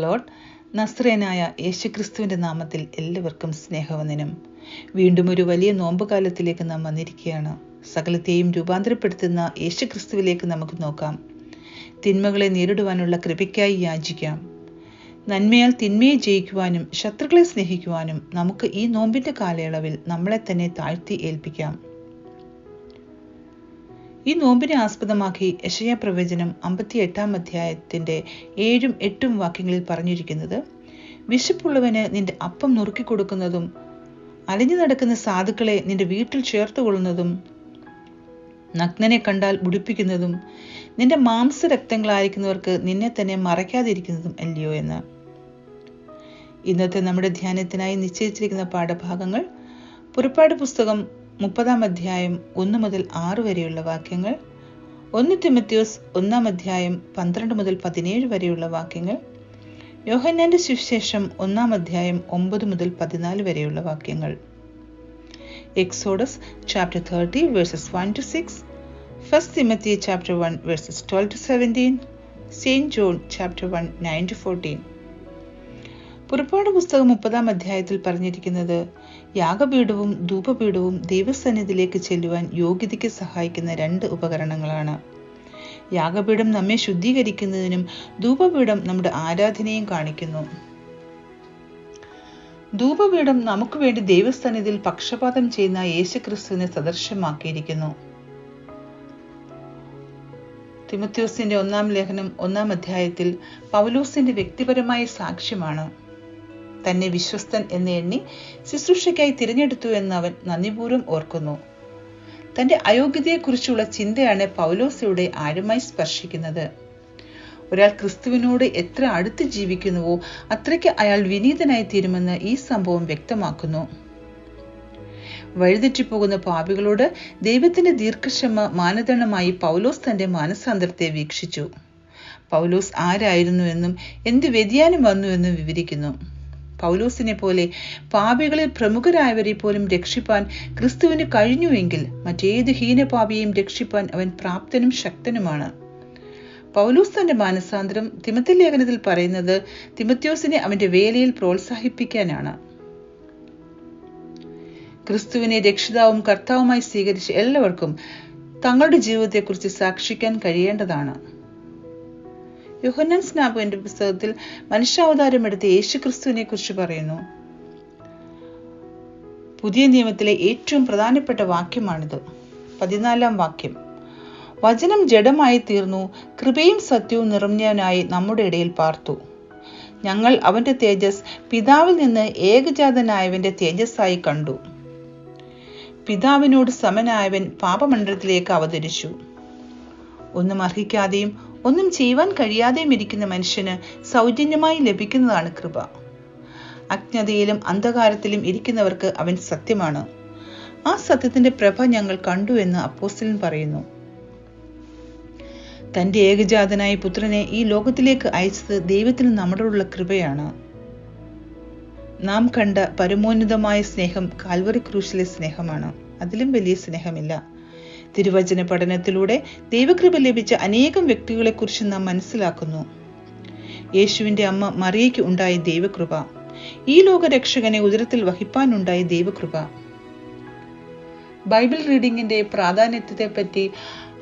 Lord. നസ്രേനായ യേശുക്രിസ്തുവിൻ്റെ നാമത്തിൽ എല്ലാവർക്കും സ്നേഹവന്ദനം. വീണ്ടും ഒരു വലിയ നോമ്പുകാലത്തിലേക്ക് നാം വന്നിരിക്കുകയാണ്. സകലത്തെയും രൂപാന്തരപ്പെടുത്തുന്ന യേശുക്രിസ്തുവിലേക്ക് നമുക്ക് നോക്കാം. തിന്മകളെ നേരിടുവാനുള്ള കൃപയ്ക്കായി യാചിക്കാം. നന്മയാൽ തിന്മയെ ജയിക്കുവാനും ശത്രുക്കളെ സ്നേഹിക്കുവാനും നമുക്ക് ഈ നോമ്പിൻ്റെ കാലയളവിൽ നമ്മളെ തന്നെ താഴ്ത്തി ഏൽപ്പിക്കാം. ഈ നോമ്പിനെ ആസ്പദമാക്കി യെശയ്യാ പ്രവചനം 58-ാം അധ്യായത്തിൻ്റെ 7-8 വാക്യങ്ങളിൽ പറഞ്ഞിരിക്കുന്നത്, വിശപ്പുള്ളവന് നിന്റെ അപ്പം നുറുക്കിക്കൊടുക്കുന്നതും അലഞ്ഞു നടക്കുന്ന സാധുക്കളെ നിന്റെ വീട്ടിൽ ചേർത്തുകൊള്ളുന്നതും നഗ്നനെ കണ്ടാൽ ഉടുപ്പിക്കുന്നതും നിന്റെ മാംസരക്തങ്ങളായിരിക്കുന്നവർക്ക് നിന്നെ തന്നെ മറയ്ക്കാതിരിക്കുന്നതും അല്ലയോ എന്ന്. ഇന്നത്തെ നമ്മുടെ ധ്യാനത്തിനായി നിശ്ചയിച്ചിരിക്കുന്ന പാഠഭാഗങ്ങൾ പുറപ്പാട് പുസ്തകം 30-ാം അധ്യായം 1 മുതൽ 6 വരെയുള്ള വാക്യങ്ങൾ, 1 തിമോഥെയോസ് 1-ാം അധ്യായം 12 മുതൽ 17 വരെയുള്ള വാക്യങ്ങൾ, യോഹന്നാന്റെ സുവിശേഷം 1-ാം അധ്യായം 9 മുതൽ 14 വരെയുള്ള വാക്യങ്ങൾ, exodus chapter 30 verses 1 to 6, 1 Timothy chapter 1 verses 12 to 17, St. John chapter 1 9 to 14. പുറപ്പാട് പുസ്തകം 30-ാം അധ്യായത്തിൽ പറഞ്ഞിരിക്കുന്നത്, യാഗപീഠവും ധൂപപീഠവും ദൈവസന്നിധിയിലേക്ക് ചെല്ലുവാൻ യോഗ്യതയ്ക്ക് സഹായിക്കുന്ന 2 ഉപകരണങ്ങളാണ്. യാഗപീഠം നമ്മെ ശുദ്ധീകരിക്കുന്നതിനും ധൂപപീഠം നമ്മുടെ ആരാധനയും കാണിക്കുന്നു. ധൂപപീഠം നമുക്ക് വേണ്ടി ദൈവസന്നിധിയിൽ പക്ഷപാതം ചെയ്യുന്ന യേശുക്രിസ്തുവിനെ സദൃശമാക്കിയിരിക്കുന്നു. തിമോഥെയോസിന്റെ 1-ാം ലേഖനം 1-ാം അധ്യായത്തിൽ പൗലോസിന്റെ വ്യക്തിപരമായ സാക്ഷ്യമാണ്. തന്നെ വിശ്വസ്തൻ എന്ന് എണ്ണി ശുശ്രൂഷയ്ക്കായി തിരഞ്ഞെടുത്തു എന്ന് അവൻ നന്ദിപൂർവ്വം ഓർക്കുന്നു. തന്റെ അയോഗ്യതയെക്കുറിച്ചുള്ള ചിന്തയാണ് പൗലോസിയുടെ ആഴമായി സ്പർശിക്കുന്നത്. ഒരാൾ ക്രിസ്തുവിനോട് എത്ര അടുത്ത് ജീവിക്കുന്നുവോ അത്രയ്ക്ക് അയാൾ വിനീതനായി തീരുമെന്ന് ഈ സംഭവം വ്യക്തമാക്കുന്നു. വഴിതെറ്റിപ്പോകുന്ന പാപികളോട് ദൈവത്തിന്റെ ദീർഘക്ഷമ മാനദണ്ഡമായി പൗലോസ് തന്റെ മാനസാന്തരത്തെ വീക്ഷിച്ചു. പൗലോസ് ആരായിരുന്നു എന്നും എന്ത് വ്യതിയാനം വന്നു എന്നും വിവരിക്കുന്നു. പൗലോസിനെ പോലെ പാപികളിൽ പ്രമുഖരായവരെ പോലും രക്ഷിപ്പാൻ ക്രിസ്തുവിന് കഴിഞ്ഞുവെങ്കിൽ മറ്റേത് ഹീനപാപിയെയും രക്ഷിപ്പാൻ അവൻ പ്രാപ്തനും ശക്തനുമാണ്. പൗലോസ് തന്റെ മാനസാന്തരം തിമോത്തി ലേഖനത്തിൽ പറയുന്നത് തിമോഥെയോസിനെ അവന്റെ വേലയിൽ പ്രോത്സാഹിപ്പിക്കാനാണ്. ക്രിസ്തുവിനെ രക്ഷിതാവും കർത്താവുമായി സ്വീകരിച്ച എല്ലാവർക്കും തങ്ങളുടെ ജീവിതത്തെക്കുറിച്ച് സാക്ഷിക്കാൻ കഴിയേണ്ടതാണ്. യോഹന്നാൻ സ്നാപകന്റെ പുസ്തകത്തിൽ മനുഷ്യാവതാരം എടുത്ത യേശുക്രിസ്തുവിനെ കുറിച്ച് പറയുന്നു. പുതിയ നിയമത്തിലെ ഏറ്റവും പ്രധാനപ്പെട്ട വാക്യമാണിത്. 14-ാം വാക്യം, വചനം ജഡമായി തീർന്നു, കൃപയും സത്യവും നിറഞ്ഞവനായി നമ്മുടെ ഇടയിൽ പാർത്തു. ഞങ്ങൾ അവന്റെ തേജസ് പിതാവിൽ നിന്ന് ഏകജാതനായവന്റെ തേജസ്സായി കണ്ടു. പിതാവിനോട് സമനായവൻ പാപമണ്ഡലത്തിലേക്ക് അവതരിച്ചു. ഒന്നും അർഹിക്കാതെയും ഒന്നും ചെയ്യുവാൻ കഴിയാതെയും ഇരിക്കുന്ന മനുഷ്യന് സൗജന്യമായി ലഭിക്കുന്നതാണ് കൃപ. അജ്ഞതയിലും അന്ധകാരത്തിലും ഇരിക്കുന്നവർക്ക് അവൻ സത്യമാണ്. ആ സത്യത്തിന്റെ പ്രഭ ഞങ്ങൾ കണ്ടു എന്ന് അപ്പോസ്തലൻ പറയുന്നു. തന്റെ ഏകജാതനായ പുത്രനെ ഈ ലോകത്തിലേക്ക് അയച്ചത് ദൈവത്തിന് നമ്മളോടുള്ള കൃപയാണ്. നാം കണ്ട പരമോന്നതമായ സ്നേഹം കാൽവറി ക്രൂശിലെ സ്നേഹമാണ്. അതിലും വലിയ സ്നേഹമില്ല. തിരുവചന പഠനത്തിലൂടെ ദൈവകൃപ ലഭിച്ച അനേകം വ്യക്തികളെക്കുറിച്ച് നാം മനസ്സിലാക്കുന്നു. യേശുവിന്റെ അമ്മ മറിയയ്ക്ക് ഉണ്ടായ ദൈവകൃപ, ഈ ലോകരക്ഷകനെ ഉദരത്തിൽ വഹിപ്പാനുണ്ടായ ദൈവകൃപ. ബൈബിൾ റീഡിങ്ങിന്റെ പ്രാധാന്യത്തെ പറ്റി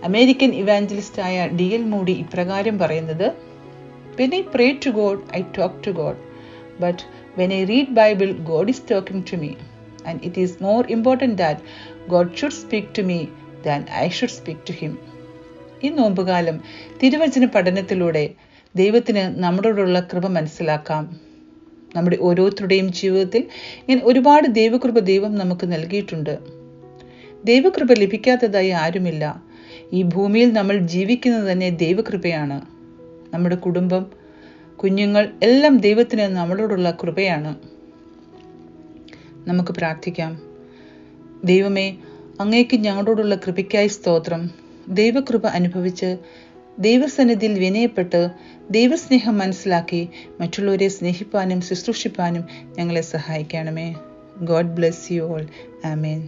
അമേരിക്കൻ ഇവാഞ്ചലിസ്റ്റായ D.L. മൂഡി ഇപ്രകാരം പറയുന്നത്, When I pray to God, I talk to God. But when I read Bible, God is talking to me. And it is more important that God should speak to me than I should speak to him. ഈ നോമ്പുകാലം തിരുവചന പഠനത്തിലൂടെ ദൈവത്തിന് നമ്മളോടുള്ള കൃപ മനസ്സിലാക്കാം. നമ്മുടെ ഓരോരുത്തരുടെയും ജീവിതത്തിൽ ഇങ്ങനെ ഒരുപാട് ദൈവകൃപ ദൈവം നമുക്ക് നൽകിയിട്ടുണ്ട്. ദൈവകൃപ ലഭിക്കാത്തതായി ആരുമില്ല. ഈ ഭൂമിയിൽ നമ്മൾ ജീവിക്കുന്നത് തന്നെ ദൈവകൃപയാണ്. നമ്മുടെ കുടുംബം, കുഞ്ഞുങ്ങൾ എല്ലാം ദൈവത്തിന് നമ്മളോടുള്ള കൃപയാണ്. നമുക്ക് പ്രാർത്ഥിക്കാം. ദൈവമേ, അങ്ങേക്ക് ഞങ്ങളോടുള്ള കൃപയ്ക്കായി സ്തോത്രം. ദൈവകൃപ അനുഭവിച്ച് ദൈവസന്നിധിയിൽ വിനയപ്പെട്ട് ദൈവസ്നേഹം മനസ്സിലാക്കി മറ്റുള്ളവരെ സ്നേഹിപ്പാനും ശുശ്രൂഷിപ്പാനും ഞങ്ങളെ സഹായിക്കണമേ. God bless you all. Amen.